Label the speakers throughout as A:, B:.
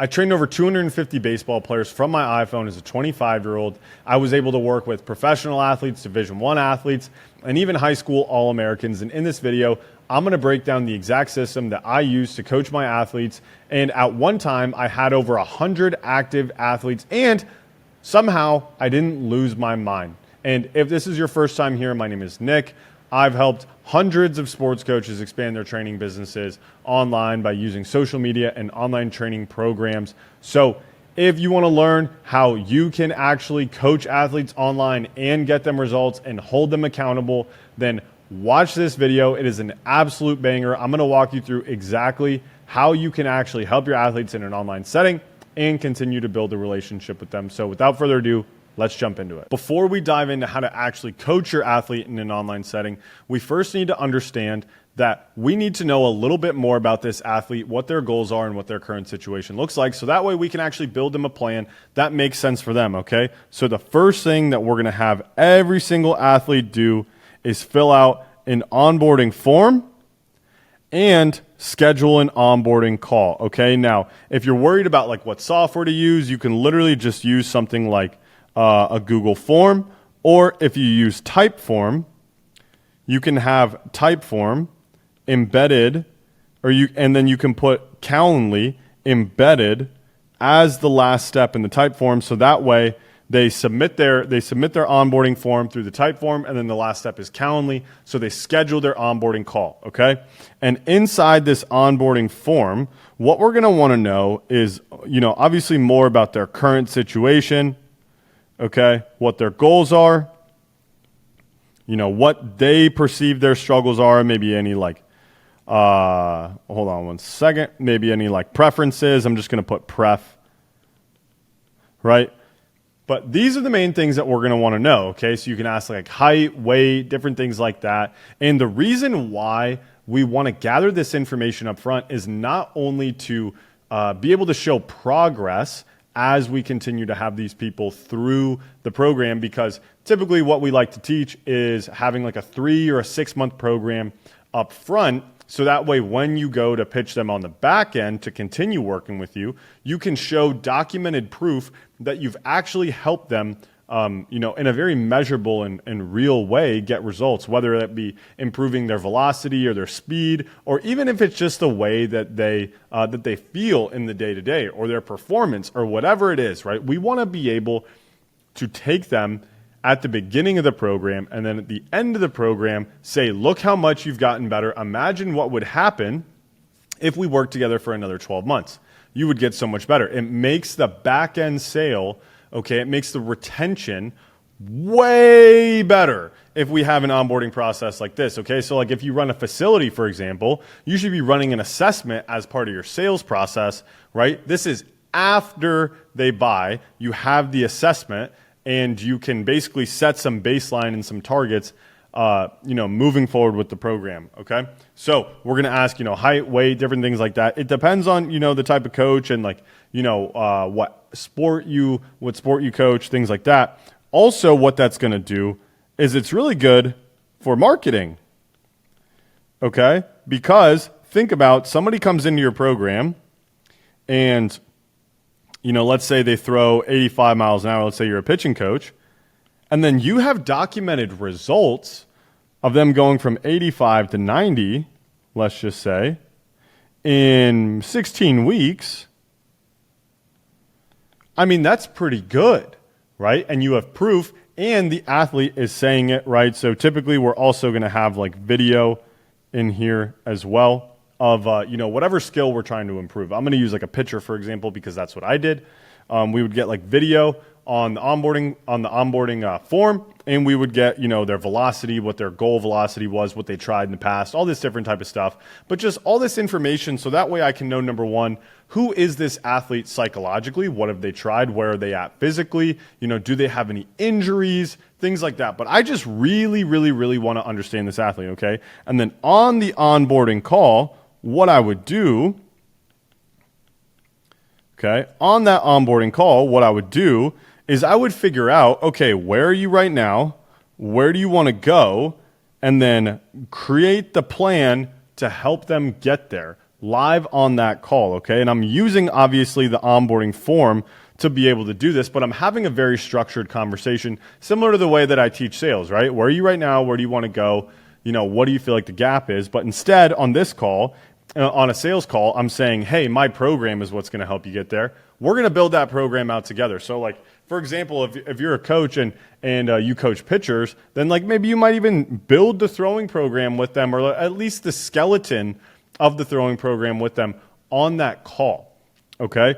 A: I trained over 250 baseball players from my iPhone as a 25-year-old. I was able to work with professional athletes, Division I athletes, and even high school All-Americans. And in this video, I'm going to break down the exact system that I use to coach my athletes. And at one time, I had over 100 active athletes, and somehow I didn't lose my mind. And if this is your first time here, my name is Nick. I've helped hundreds of sports coaches expand their training businesses online by using social media and online training programs. So if you want to learn how you can actually coach athletes online and get them results and hold them accountable, then watch this video. It is an absolute banger. I'm going to walk you through exactly how you can actually help your athletes in an online setting and continue to build a relationship with them. So without further ado, let's jump into it. Before we dive into how to actually coach your athlete in an online setting, we first need to understand that we need to know a little bit more about this athlete, what their goals are and what their current situation looks like. So that way we can actually build them a plan that makes sense for them, okay? So the first thing that we're gonna have every single athlete do is fill out an onboarding form and schedule an onboarding call, okay? Now, if you're worried about like what software to use, you can literally just use something like a Google form, or if you use Typeform, you can have Typeform embedded, and then you can put Calendly embedded as the last step in the Typeform. So that way they submit their onboarding form through the Typeform, and then the last step is Calendly. So they schedule their onboarding call, okay? And inside this onboarding form, what we're going to want to know is, obviously more about their current situation. Okay, what their goals are, what they perceive their struggles are, maybe any hold on one second, maybe any preferences. I'm just going to put pref, right? But these are the main things that we're going to want to know, okay? So you can ask height, weight, different things like that. And the reason why we want to gather this information up front is not only to be able to show progress as we continue to have these people through the program, because typically what we like to teach is having a 3 or a 6 month program up front. So that way, when you go to pitch them on the back end to continue working with you, you can show documented proof that you've actually helped them in a very measurable and real way get results, whether that be improving their velocity or their speed, or even if it's just the way that they feel in the day-to-day or their performance or whatever it is, right? We want to be able to take them at the beginning of the program and then at the end of the program say, look how much you've gotten better. Imagine what would happen if we worked together for another 12 months. You would get so much better. It makes the back-end sale, okay, it makes the retention way better if we have an onboarding process like this, okay? So if you run a facility, for example, you should be running an assessment as part of your sales process, right? This is after they buy. You have the assessment, and you can basically set some baseline and some targets, moving forward with the program, okay? So we're going to ask, height, weight, different things like that. It depends on, the type of coach and what sport you coach, things like that. Also, what that's going to do is it's really good for marketing, okay? Because think about somebody comes into your program and, let's say they throw 85 miles an hour. Let's say you're a pitching coach, and then you have documented results of them going from 85 to 90, let's just say, in 16 weeks. I mean, that's pretty good, right? And you have proof, and the athlete is saying it, right? So typically we're also going to have video in here as well of, whatever skill we're trying to improve. I'm going to use a pitcher, for example, because that's what I did. We would get video on the onboarding form, and we would get, their velocity, what their goal velocity was, what they tried in the past, all this different type of stuff. But just all this information, so that way I can know, number one, who is this athlete psychologically? What have they tried? Where are they at physically? Do they have any injuries? Things like that. But I just really, really, really want to understand this athlete, okay? And then on the onboarding call, what I would do, okay, on that onboarding call, what I would do is I would figure out, okay, where are you right now? Where do you want to go? And then create the plan to help them get there. live on that call, okay? And I'm using, obviously, the onboarding form to be able to do this, but I'm having a very structured conversation, similar to the way that I teach sales, right? Where are you right now? Where do you want to go? What do you feel like the gap is? But instead, on this call, on a sales call, I'm saying, hey, my program is what's going to help you get there. We're going to build that program out together. So, like, for example, if you're a coach and you coach pitchers, then like maybe you might even build the throwing program with them, or at least the skeleton of the throwing program with them on that call, okay?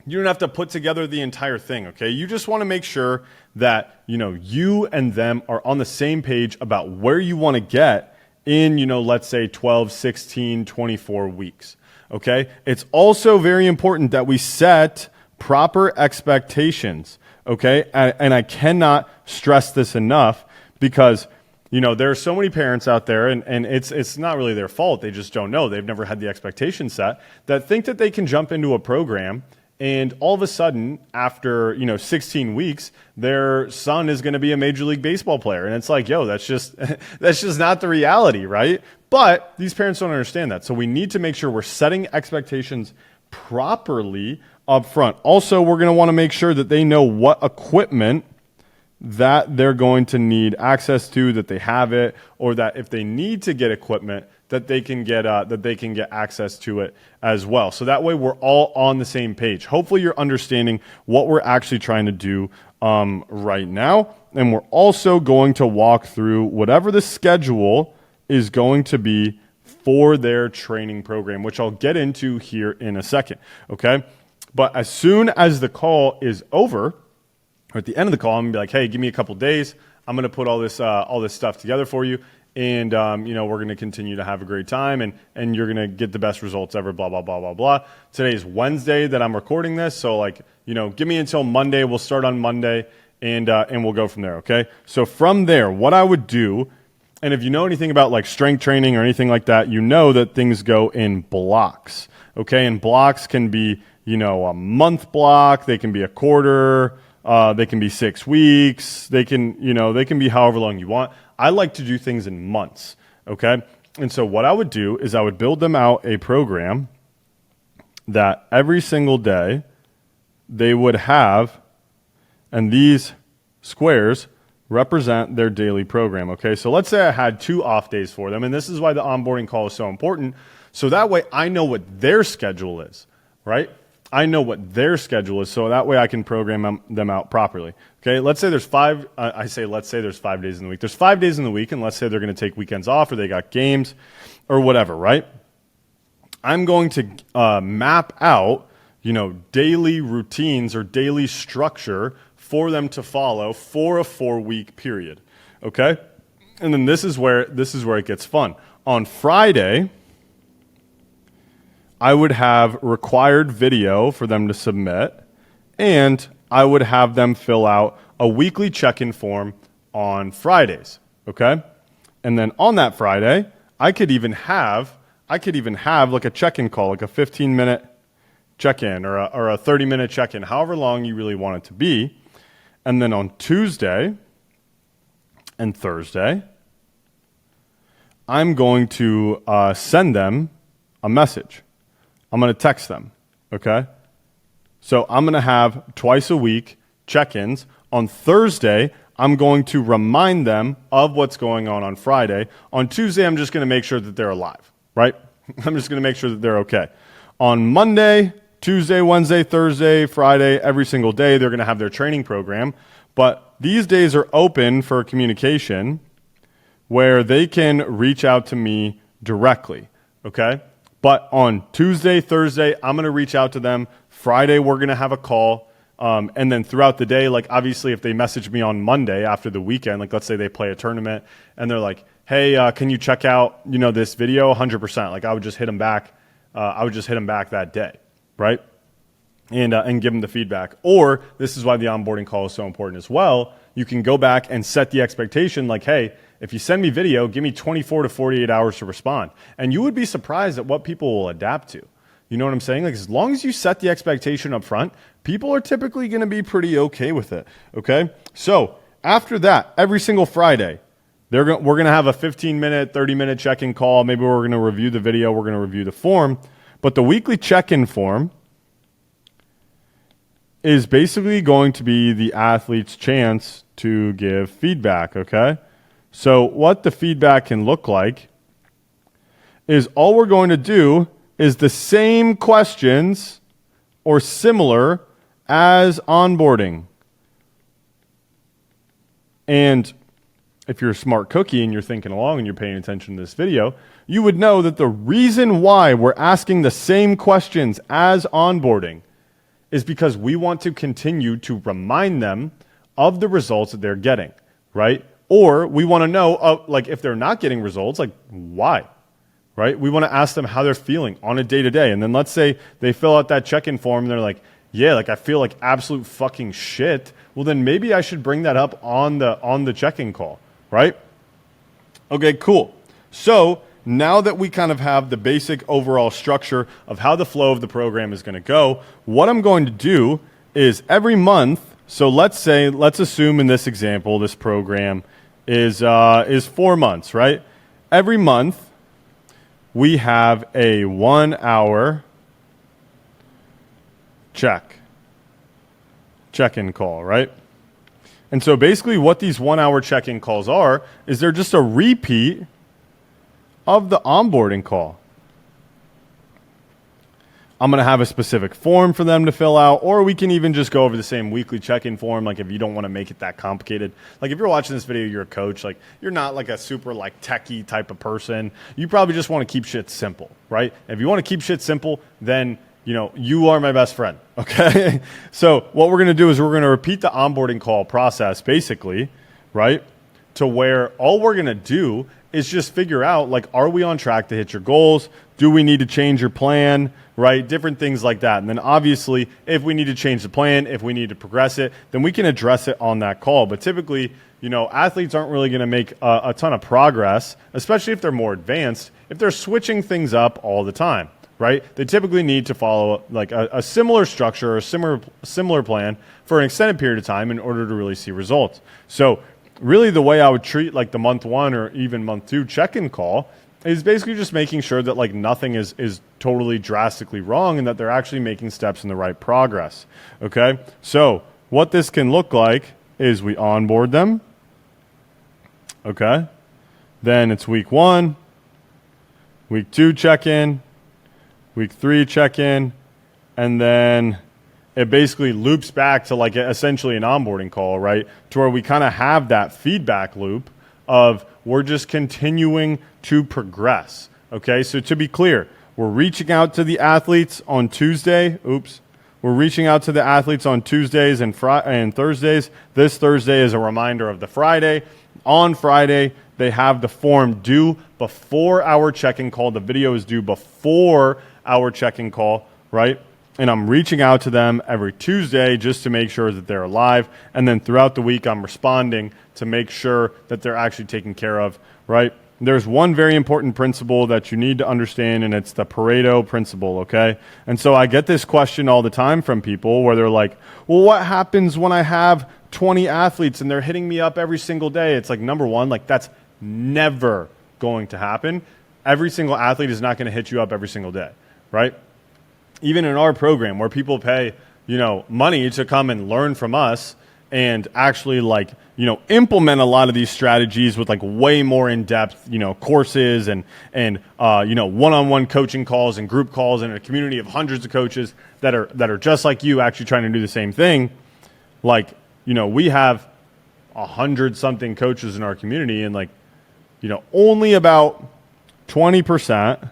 A: You don't have to put together the entire thing, okay? You just want to make sure that, you and them are on the same page about where you want to get in, let's say 12, 16, 24 weeks, okay? It's also very important that we set proper expectations, okay? And I cannot stress this enough because there are so many parents out there, and it's not really their fault. They just don't know. They've never had the expectation set, that think that they can jump into a program and all of a sudden, after 16 weeks, their son is going to be a Major League Baseball player. And it's like, yo, that's just not the reality, right? But these parents don't understand that. So we need to make sure we're setting expectations properly up front. Also, we're going to want to make sure that they know what equipment that they're going to need access to, that they have it, or that if they need to get equipment, that they can get access to it as well. So that way we're all on the same page. Hopefully you're understanding what we're actually trying to do right now. And we're also going to walk through whatever the schedule is going to be for their training program, which I'll get into here in a second, okay? But as soon as the call is over, or at the end of the call, I'm going to be like, hey, give me a couple days. I'm going to put all this stuff together for you. And, we're going to continue to have a great time, and you're going to get the best results ever, blah, blah, blah, blah, blah. Today is Wednesday that I'm recording this. So, give me until Monday. We'll start on Monday, and we'll go from there, okay? So from there, what I would do, and if you know anything about, strength training or anything like that, you know that things go in blocks, okay? And blocks can be, a month block. They can be a quarter. They can be 6 weeks. They can be however long you want. I like to do things in months, okay? And so what I would do is I would build them out a program that every single day they would have, and these squares represent their daily program, okay? So let's say I had 2 off days for them, and this is why the onboarding call is so important. So that way I know what their schedule is, right? I know what their schedule is, so that way I can program them out properly. Okay, let's say there's 5. Let's say there's 5 days in the week. There's 5 days in the week, and let's say they're going to take weekends off, or they got games, or whatever. Right? I'm going to map out, daily routines or daily structure for them to follow for a 4-week period. Okay, and then this is where it gets fun. On Friday, I would have required video for them to submit, and I would have them fill out a weekly check-in form on Fridays, okay? And then on that Friday, I could even have like a check-in call, like a 15-minute check-in or a 30-minute check-in, however long you really want it to be. And then on Tuesday and Thursday, I'm going to send them a message. I'm going to text them, okay? So I'm going to have twice a week check-ins. On Thursday, I'm going to remind them of what's going on Friday. On Tuesday, I'm just going to make sure that they're alive, right? I'm just going to make sure that they're okay. On Monday, Tuesday, Wednesday, Thursday, Friday, every single day, they're going to have their training program. But these days are open for communication where they can reach out to me directly, okay? But on Tuesday, Thursday, I'm going to reach out to them. Friday, we're going to have a call. And then throughout the day, obviously, if they message me on Monday after the weekend, let's say they play a tournament and they're like, hey, can you check out, this video? 100%. I would just hit them back. I would just hit them back that day, right? And give them the feedback. Or this is why the onboarding call is so important as well. You can go back and set the expectation hey, if you send me video, give me 24 to 48 hours to respond. And you would be surprised at what people will adapt to. You know what I'm saying? As long as you set the expectation up front, people are typically going to be pretty okay with it, okay? So after that, every single Friday, We're going to have a 15-minute, 30-minute check-in call. Maybe we're going to review the video. We're going to review the form. But the weekly check-in form is basically going to be the athlete's chance to give feedback, okay? So what the feedback can look like is all we're going to do is the same questions or similar as onboarding. And if you're a smart cookie and you're thinking along and you're paying attention to this video, you would know that the reason why we're asking the same questions as onboarding is because we want to continue to remind them of the results that they're getting, right? Or we want to know, like, if they're not getting results, like, why, right? We want to ask them how they're feeling on a day-to-day. And then let's say they fill out that check-in form and they're like, yeah, like, I feel like absolute fucking shit. Well, then maybe I should bring that up on the check-in call, right? Okay, cool. So now that we kind of have the basic overall structure of how the flow of the program is going to go, what I'm going to do is every month, so let's assume in this example, this program is 4 months, right? Every month, we have a 1 hour check-in call, right? And so basically what these 1 hour check-in calls are is they're just a repeat of the onboarding call. I'm going to have a specific form for them to fill out, or we can even just go over the same weekly check-in form, like if you don't want to make it that complicated. Like if you're watching this video, you're a coach, like you're not like a super like techie type of person. You probably just want to keep shit simple, right? If you want to keep shit simple, then you are my best friend, okay? So what we're going to do is we're going to repeat the onboarding call process basically, right? To where all we're going to do is just figure out, like, are we on track to hit your goals? Do we need to change your plan, right? Different things like that. And then obviously, if we need to change the plan, if we need to progress it, then we can address it on that call. But typically, athletes aren't really going to make a ton of progress, especially if they're more advanced, if they're switching things up all the time. Right? They typically need to follow like a similar structure or a similar plan for an extended period of time in order to really see results. So really the way I would treat like the month 1 or even month 2 check-in call is basically just making sure that like nothing is totally drastically wrong and that they're actually making steps in the right progress. Okay? So what this can look like is we onboard them. Okay? Then it's week 1, week 2 check-in, week 3 check-in, and then it basically loops back to like essentially an onboarding call, right? To where we kind of have that feedback loop of we're just continuing to progress, okay? So to be clear, we're reaching out to the athletes on Tuesday. We're reaching out to the athletes on Tuesdays and Thursdays. This Thursday is a reminder of the Friday. On Friday, they have the form due before our check-in call. The video is due before our check-in call, right? And I'm reaching out to them every Tuesday just to make sure that they're alive. And then throughout the week, I'm responding to make sure that they're actually taken care of, right? There's one very important principle that you need to understand, and it's the Pareto principle, okay? And so I get this question all the time from people where they're like, well, what happens when I have 20 athletes and they're hitting me up every single day? It's like, number one, like that's never going to happen. Every single athlete is not going to hit you up every single day, right? Even in our program where people pay, money to come and learn from us and actually like, implement a lot of these strategies with like way more in-depth, courses and one-on-one coaching calls and group calls and a community of hundreds of coaches that are just like you actually trying to do the same thing. Like, we have 100-something coaches in our community and like, only about 20%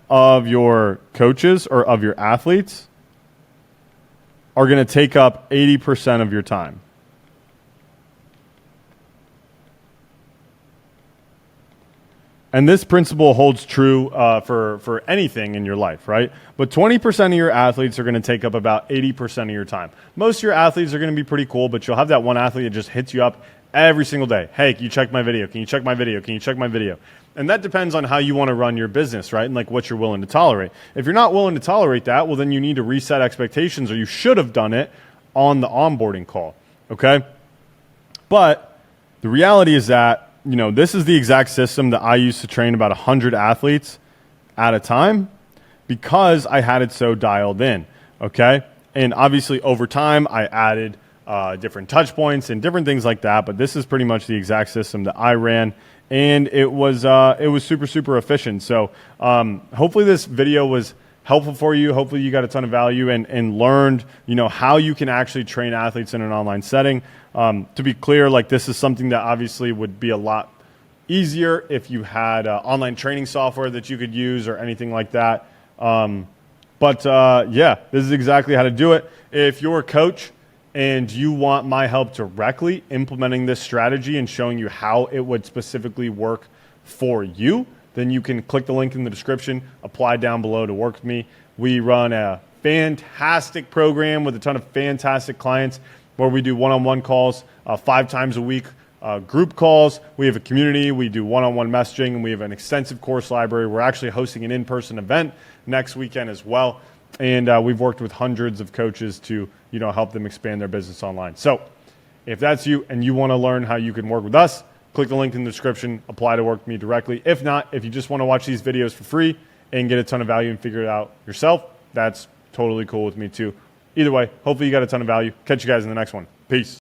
A: of your coaches or of your athletes are going to take up 80% of your time. And this principle holds true for anything in your life, right? But 20% of your athletes are going to take up about 80% of your time. Most of your athletes are going to be pretty cool, but you'll have that one athlete that just hits you up every single day. Hey, can you check my video? Can you check my video? Can you check my video? And that depends on how you want to run your business, right? And like what you're willing to tolerate. If you're not willing to tolerate that, well, then you need to reset expectations, or you should have done it on the onboarding call, okay? But The reality is that, this is the exact system that I used to train about 100 athletes at a time because I had it so dialed in, okay? And obviously over time, I added different touch points and different things like that, but this is pretty much the exact system that I ran, and it was super, super efficient. So hopefully this video was helpful for you. Hopefully you got a ton of value and learned, how you can actually train athletes in an online setting. To be clear, like this is something that obviously would be a lot easier if you had online training software that you could use or anything like that. But this is exactly how to do it. If you're a coach and you want my help directly implementing this strategy and showing you how it would specifically work for you, then you can click the link in the description, apply down below to work with me. We run a fantastic program with a ton of fantastic clients where we do one-on-one calls 5 times a week, group calls. We have a community. We do one-on-one messaging, and we have an extensive course library. We're actually hosting an in-person event next weekend as well. And we've worked with hundreds of coaches to, help them expand their business online. So if that's you and you want to learn how you can work with us, click the link in the description, apply to work with me directly. If not, if you just want to watch these videos for free and get a ton of value and figure it out yourself, that's totally cool with me too. Either way, hopefully you got a ton of value. Catch you guys in the next one. Peace.